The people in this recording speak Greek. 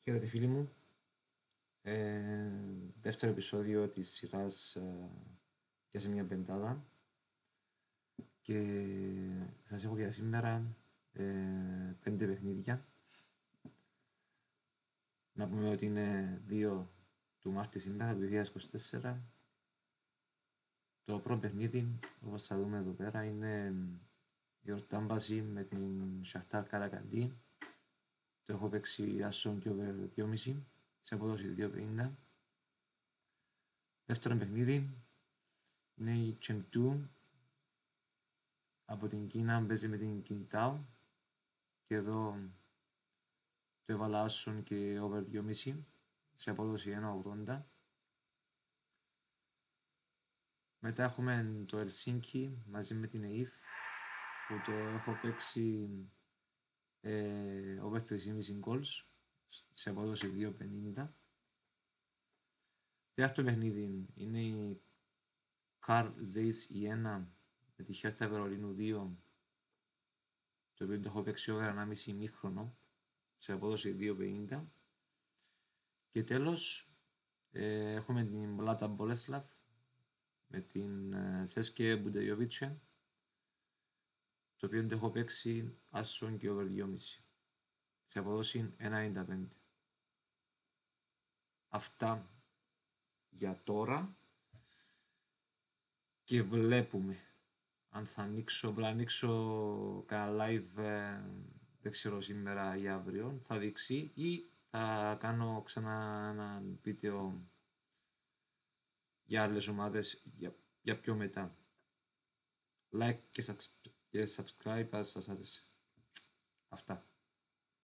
Χαίρετε φίλοι μου, δεύτερο επεισόδιο της σειράς «Για σε μια πεντάδα» και σας έχω για σήμερα 5 παιχνίδια. Να πούμε ότι είναι 2 του Μάρτη σήμερα, του 2024. Το πρώτο παιχνίδι, όπως θα δούμε εδώ πέρα, είναι η Ορτάμπαση με την Σαχτάρ Καρακαντή. Το έχω παίξει άσον και over 2,5 σε απόδοση 2,50. Δεύτερο παιχνίδι είναι η Chengdu από την Κίνα, παίζει με την Qingdao και εδώ το έβαλα άσον και over 2,5 σε απόδοση 1,80. Μετά έχουμε το Ελσίνκι μαζί με την ΕΙΦ που το έχω παίξει over 3,5 goals σε απόδοση 2,50. Τέταρτο παιχνίδι είναι η Carl Zeiss E1 με τη Χέρτα Βερολίνου 2, το οποίο το έχω παίξει over 1,5 ημίχρονο σε απόδοση 2,50. Και τέλος έχουμε την Πλάτα Μπολέσλαβ με την Σέσκε Μπουντεγιοβίτσε, το οποίο το έχω παίξει άσον και over 2,5 σε απόδοση 1,95. Αυτά για τώρα και βλέπουμε αν θα ανοίξω κανένα live, δεν ξέρω σήμερα ή αύριο, θα δείξει, ή θα κάνω ξανά ένα βίντεο για άλλες ομάδες για πιο μετά. Like και subscribe αν σας άρεσε. Αυτά.